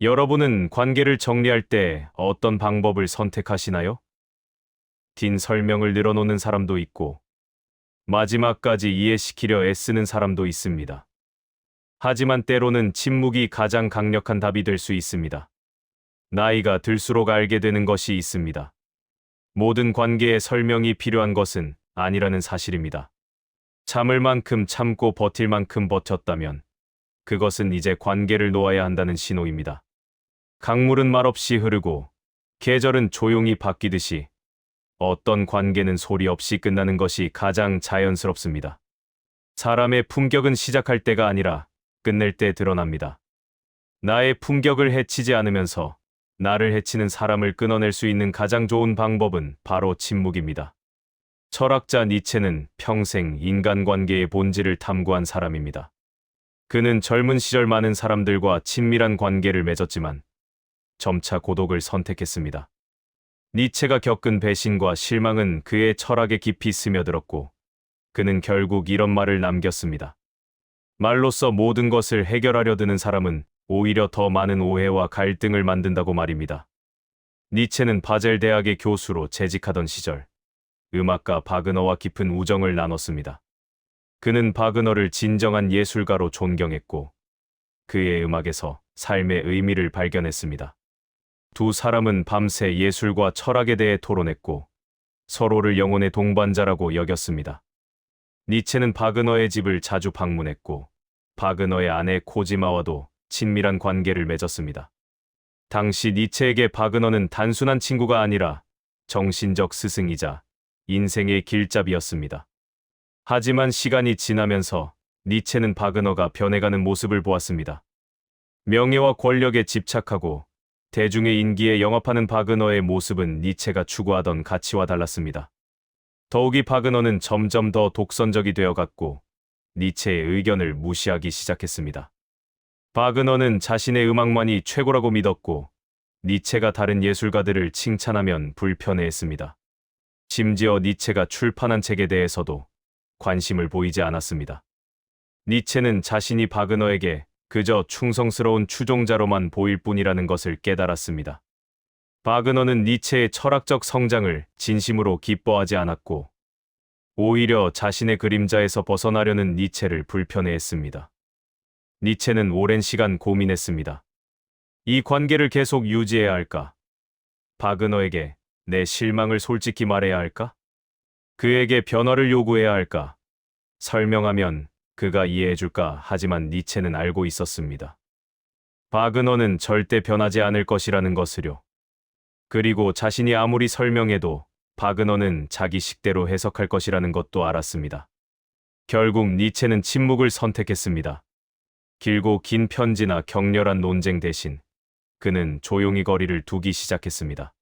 여러분은 관계를 정리할 때 어떤 방법을 선택하시나요? 긴 설명을 늘어놓는 사람도 있고, 마지막까지 이해시키려 애쓰는 사람도 있습니다. 하지만 때로는 침묵이 가장 강력한 답이 될 수 있습니다. 나이가 들수록 알게 되는 것이 있습니다. 모든 관계에 설명이 필요한 것은 아니라는 사실입니다. 참을 만큼 참고 버틸 만큼 버텼다면, 그것은 이제 관계를 놓아야 한다는 신호입니다. 강물은 말없이 흐르고 계절은 조용히 바뀌듯이 어떤 관계는 소리 없이 끝나는 것이 가장 자연스럽습니다. 사람의 품격은 시작할 때가 아니라 끝낼 때 드러납니다. 나의 품격을 해치지 않으면서 나를 해치는 사람을 끊어낼 수 있는 가장 좋은 방법은 바로 침묵입니다. 철학자 니체는 평생 인간관계의 본질을 탐구한 사람입니다. 그는 젊은 시절 많은 사람들과 친밀한 관계를 맺었지만 점차 고독을 선택했습니다. 니체가 겪은 배신과 실망은 그의 철학에 깊이 스며들었고, 그는 결국 이런 말을 남겼습니다. 말로써 모든 것을 해결하려 드는 사람은 오히려 더 많은 오해와 갈등을 만든다고 말입니다. 니체는 바젤 대학의 교수로 재직하던 시절, 음악가 바그너와 깊은 우정을 나눴습니다. 그는 바그너를 진정한 예술가로 존경했고, 그의 음악에서 삶의 의미를 발견했습니다. 두 사람은 밤새 예술과 철학에 대해 토론했고, 서로를 영혼의 동반자라고 여겼습니다. 니체는 바그너의 집을 자주 방문했고, 바그너의 아내 코지마와도 친밀한 관계를 맺었습니다. 당시 니체에게 바그너는 단순한 친구가 아니라 정신적 스승이자 인생의 길잡이였습니다. 하지만 시간이 지나면서 니체는 바그너가 변해가는 모습을 보았습니다. 명예와 권력에 집착하고 대중의 인기에 영합하는 바그너의 모습은 니체가 추구하던 가치와 달랐습니다. 더욱이 바그너는 점점 더 독선적이 되어갔고, 니체의 의견을 무시하기 시작했습니다. 바그너는 자신의 음악만이 최고라고 믿었고, 니체가 다른 예술가들을 칭찬하면 불편해했습니다. 심지어 니체가 출판한 책에 대해서도 관심을 보이지 않았습니다. 니체는 자신이 바그너에게 그저 충성스러운 추종자로만 보일 뿐이라는 것을 깨달았습니다. 바그너는 니체의 철학적 성장을 진심으로 기뻐하지 않았고, 오히려 자신의 그림자에서 벗어나려는 니체를 불편해했습니다. 니체는 오랜 시간 고민했습니다. 이 관계를 계속 유지해야 할까? 바그너에게 내 실망을 솔직히 말해야 할까? 그에게 변화를 요구해야 할까? 설명하면 그가 이해해줄까? 하지만 니체는 알고 있었습니다. 바그너는 절대 변하지 않을 것이라는 것을요. 그리고 자신이 아무리 설명해도 바그너는 자기 식대로 해석할 것이라는 것도 알았습니다. 결국 니체는 침묵을 선택했습니다. 길고 긴 편지나 격렬한 논쟁 대신 그는 조용히 거리를 두기 시작했습니다.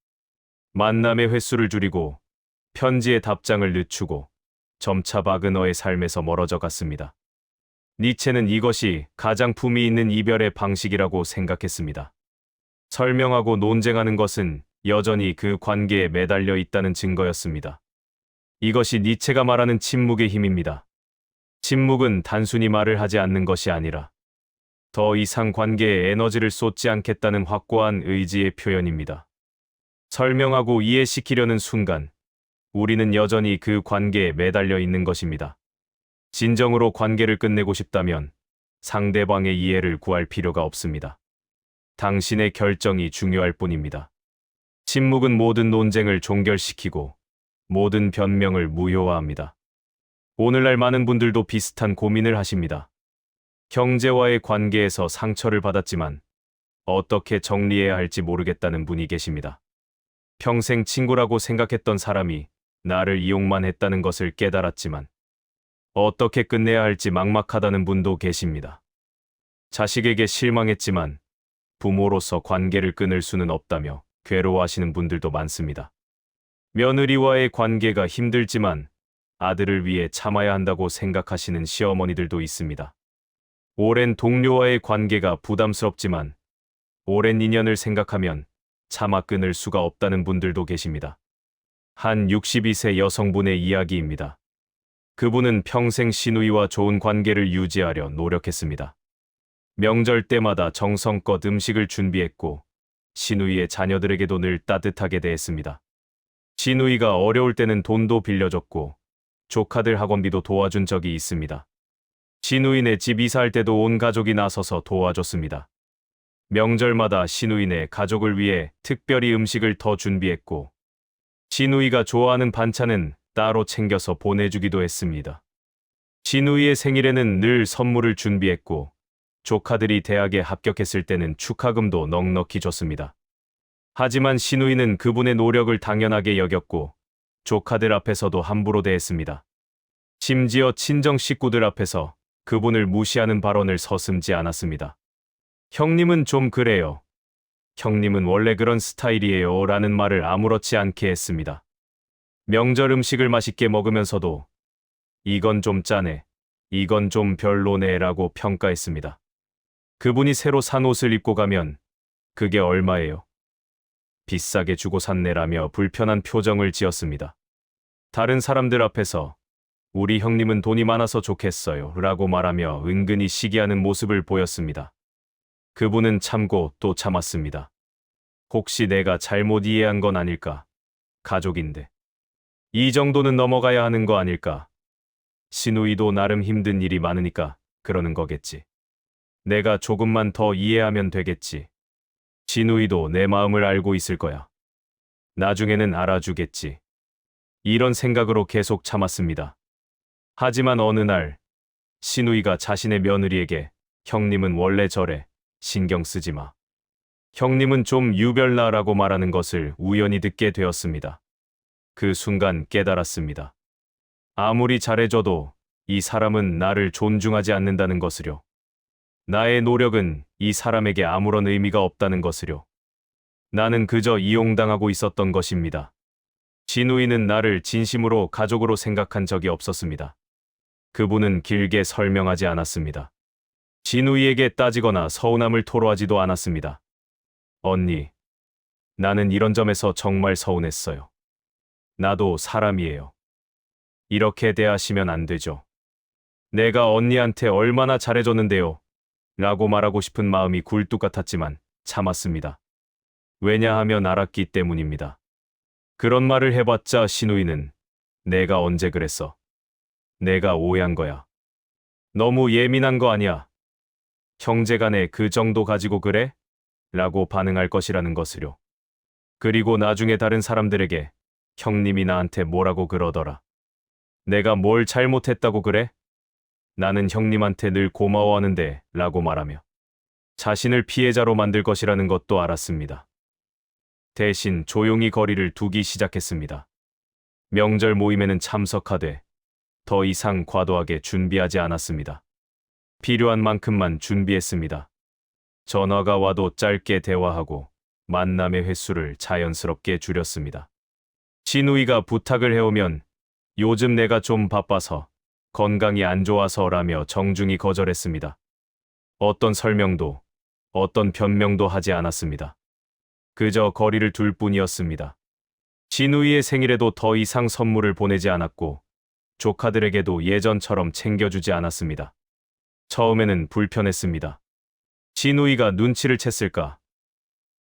만남의 횟수를 줄이고 편지의 답장을 늦추고 점차 바그너의 삶에서 멀어져 갔습니다. 니체는 이것이 가장 품위 있는 이별의 방식이라고 생각했습니다. 설명하고 논쟁하는 것은 여전히 그 관계에 매달려 있다는 증거였습니다. 이것이 니체가 말하는 침묵의 힘입니다. 침묵은 단순히 말을 하지 않는 것이 아니라 더 이상 관계에 에너지를 쏟지 않겠다는 확고한 의지의 표현입니다. 설명하고 이해시키려는 순간, 우리는 여전히 그 관계에 매달려 있는 것입니다. 진정으로 관계를 끝내고 싶다면 상대방의 이해를 구할 필요가 없습니다. 당신의 결정이 중요할 뿐입니다. 침묵은 모든 논쟁을 종결시키고 모든 변명을 무효화합니다. 오늘날 많은 분들도 비슷한 고민을 하십니다. 형제와의 관계에서 상처를 받았지만 어떻게 정리해야 할지 모르겠다는 분이 계십니다. 평생 친구라고 생각했던 사람이 나를 이용만 했다는 것을 깨달았지만 어떻게 끝내야 할지 막막하다는 분도 계십니다. 자식에게 실망했지만 부모로서 관계를 끊을 수는 없다며 괴로워하시는 분들도 많습니다. 며느리와의 관계가 힘들지만 아들을 위해 참아야 한다고 생각하시는 시어머니들도 있습니다. 오랜 동료와의 관계가 부담스럽지만 오랜 인연을 생각하면 차마 끊을 수가 없다는 분들도 계십니다. 한 62세 여성분의 이야기입니다. 그분은 평생 시누이와 좋은 관계를 유지하려 노력했습니다. 명절 때마다 정성껏 음식을 준비했고 시누이의 자녀들에게도 늘 따뜻하게 대했습니다. 시누이가 어려울 때는 돈도 빌려줬고 조카들 학원비도 도와준 적이 있습니다. 시누이네 집 이사할 때도 온 가족이 나서서 도와줬습니다. 명절마다 시누이네 가족을 위해 특별히 음식을 더 준비했고 시누이가 좋아하는 반찬은 따로 챙겨서 보내주기도 했습니다. 시누이의 생일에는 늘 선물을 준비했고 조카들이 대학에 합격했을 때는 축하금도 넉넉히 줬습니다. 하지만 시누이는 그분의 노력을 당연하게 여겼고 조카들 앞에서도 함부로 대했습니다. 심지어 친정 식구들 앞에서 그분을 무시하는 발언을 서슴지 않았습니다. 형님은 좀 그래요. 형님은 원래 그런 스타일이에요 라는 말을 아무렇지 않게 했습니다. 명절 음식을 맛있게 먹으면서도 이건 좀 짜네, 이건 좀 별로네 라고 평가했습니다. 그분이 새로 산 옷을 입고 가면 그게 얼마예요? 비싸게 주고 샀네라며 불편한 표정을 지었습니다. 다른 사람들 앞에서 우리 형님은 돈이 많아서 좋겠어요 라고 말하며 은근히 시기하는 모습을 보였습니다. 그분은 참고 또 참았습니다. 혹시 내가 잘못 이해한 건 아닐까? 가족인데. 이 정도는 넘어가야 하는 거 아닐까? 시누이도 나름 힘든 일이 많으니까 그러는 거겠지. 내가 조금만 더 이해하면 되겠지. 시누이도 내 마음을 알고 있을 거야. 나중에는 알아주겠지. 이런 생각으로 계속 참았습니다. 하지만 어느 날 시누이가 자신의 며느리에게 형님은 원래 저래, 신경 쓰지 마. 형님은 좀 유별나라고 말하는 것을 우연히 듣게 되었습니다. 그 순간 깨달았습니다. 아무리 잘해줘도 이 사람은 나를 존중하지 않는다는 것을요. 나의 노력은 이 사람에게 아무런 의미가 없다는 것을요. 나는 그저 이용당하고 있었던 것입니다. 시누이는 나를 진심으로 가족으로 생각한 적이 없었습니다. 그분은 길게 설명하지 않았습니다. 시누이에게 따지거나 서운함을 토로하지도 않았습니다. 언니, 나는 이런 점에서 정말 서운했어요. 나도 사람이에요. 이렇게 대하시면 안 되죠. 내가 언니한테 얼마나 잘해줬는데요. 라고 말하고 싶은 마음이 굴뚝 같았지만 참았습니다. 왜냐하면 알았기 때문입니다. 그런 말을 해봤자 시누이는 내가 언제 그랬어? 내가 오해한 거야. 너무 예민한 거 아니야? 형제간에 그 정도 가지고 그래? 라고 반응할 것이라는 것을요. 그리고 나중에 다른 사람들에게 형님이 나한테 뭐라고 그러더라. 내가 뭘 잘못했다고 그래? 나는 형님한테 늘 고마워하는데 라고 말하며 자신을 피해자로 만들 것이라는 것도 알았습니다. 대신 조용히 거리를 두기 시작했습니다. 명절 모임에는 참석하되 더 이상 과도하게 준비하지 않았습니다. 필요한 만큼만 준비했습니다. 전화가 와도 짧게 대화하고 만남의 횟수를 자연스럽게 줄였습니다. 시누이가 부탁을 해오면 요즘 내가 좀 바빠서 건강이 안 좋아서라며 정중히 거절했습니다. 어떤 설명도 어떤 변명도 하지 않았습니다. 그저 거리를 둘 뿐이었습니다. 시누이의 생일에도 더 이상 선물을 보내지 않았고 조카들에게도 예전처럼 챙겨주지 않았습니다. 처음에는 불편했습니다. 시누이가 눈치를 챘을까?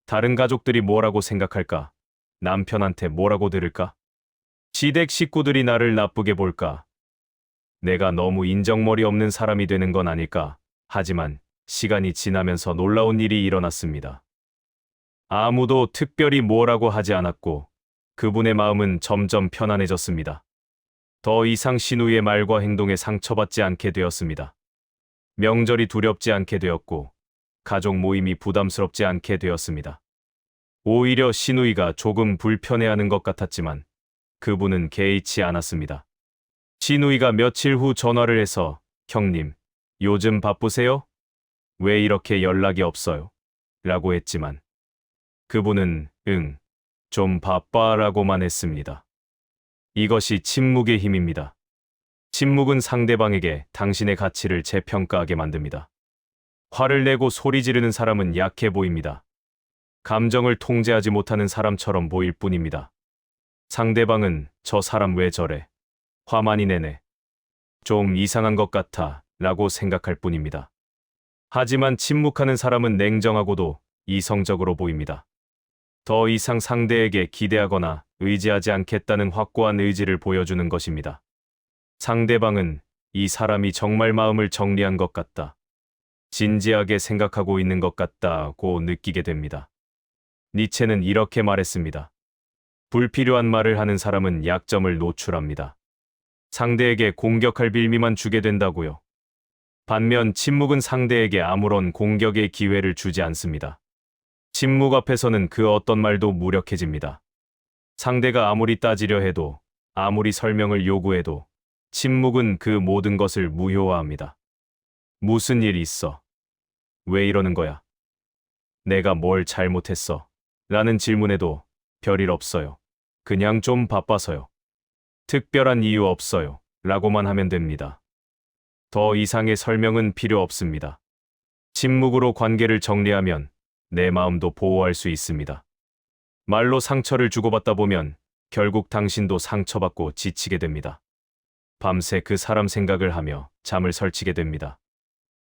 다른 가족들이 뭐라고 생각할까? 남편한테 뭐라고 들을까? 시댁 식구들이 나를 나쁘게 볼까? 내가 너무 인정머리 없는 사람이 되는 건 아닐까? 하지만 시간이 지나면서 놀라운 일이 일어났습니다. 아무도 특별히 뭐라고 하지 않았고 그분의 마음은 점점 편안해졌습니다. 더 이상 시누이의 말과 행동에 상처받지 않게 되었습니다. 명절이 두렵지 않게 되었고 가족 모임이 부담스럽지 않게 되었습니다. 오히려 시누이가 조금 불편해하는 것 같았지만 그분은 개의치 않았습니다. 시누이가 며칠 후 전화를 해서 형님, 요즘 바쁘세요? 왜 이렇게 연락이 없어요? 라고 했지만 그분은 응, 좀 바빠 라고만 했습니다. 이것이 침묵의 힘입니다. 침묵은 상대방에게 당신의 가치를 재평가하게 만듭니다. 화를 내고 소리 지르는 사람은 약해 보입니다. 감정을 통제하지 못하는 사람처럼 보일 뿐입니다. 상대방은 저 사람 왜 저래? 화 많이 내네. 좀 이상한 것 같아 라고 생각할 뿐입니다. 하지만 침묵하는 사람은 냉정하고도 이성적으로 보입니다. 더 이상 상대에게 기대하거나 의지하지 않겠다는 확고한 의지를 보여주는 것입니다. 상대방은 이 사람이 정말 마음을 정리한 것 같다, 진지하게 생각하고 있는 것 같다고 느끼게 됩니다. 니체는 이렇게 말했습니다. 불필요한 말을 하는 사람은 약점을 노출합니다. 상대에게 공격할 빌미만 주게 된다고요. 반면 침묵은 상대에게 아무런 공격의 기회를 주지 않습니다. 침묵 앞에서는 그 어떤 말도 무력해집니다. 상대가 아무리 따지려 해도, 아무리 설명을 요구해도 침묵은 그 모든 것을 무효화합니다. 무슨 일 있어? 왜 이러는 거야? 내가 뭘 잘못했어? 라는 질문에도 별일 없어요. 그냥 좀 바빠서요. 특별한 이유 없어요. 라고만 하면 됩니다. 더 이상의 설명은 필요 없습니다. 침묵으로 관계를 정리하면 내 마음도 보호할 수 있습니다. 말로 상처를 주고받다 보면 결국 당신도 상처받고 지치게 됩니다. 밤새 그 사람 생각을 하며 잠을 설치게 됩니다.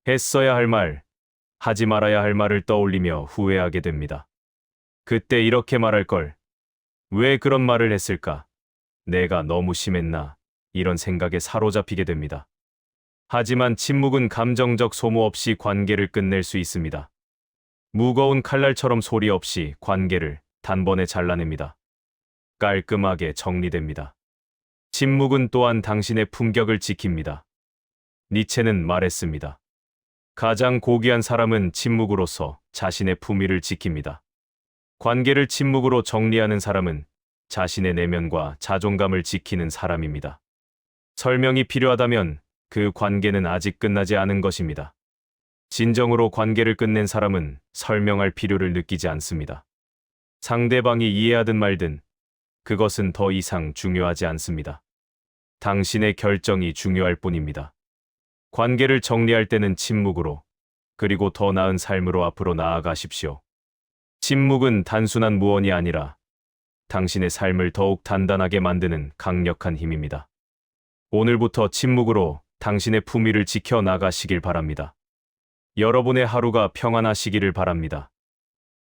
했어야 할 말, 하지 말아야 할 말을 떠올리며 후회하게 됩니다. 그때 이렇게 말할 걸. 왜 그런 말을 했을까? 내가 너무 심했나? 이런 생각에 사로잡히게 됩니다. 하지만 침묵은 감정적 소모 없이 관계를 끝낼 수 있습니다. 무거운 칼날처럼 소리 없이 관계를 단번에 잘라냅니다. 깔끔하게 정리됩니다. 침묵은 또한 당신의 품격을 지킵니다. 니체는 말했습니다. 가장 고귀한 사람은 침묵으로서 자신의 품위를 지킵니다. 관계를 침묵으로 정리하는 사람은 자신의 내면과 자존감을 지키는 사람입니다. 설명이 필요하다면 그 관계는 아직 끝나지 않은 것입니다. 진정으로 관계를 끝낸 사람은 설명할 필요를 느끼지 않습니다. 상대방이 이해하든 말든 그것은 더 이상 중요하지 않습니다. 당신의 결정이 중요할 뿐입니다. 관계를 정리할 때는 침묵으로, 그리고 더 나은 삶으로 앞으로 나아가십시오. 침묵은 단순한 무언이 아니라 당신의 삶을 더욱 단단하게 만드는 강력한 힘입니다. 오늘부터 침묵으로 당신의 품위를 지켜 나가시길 바랍니다. 여러분의 하루가 평안하시기를 바랍니다.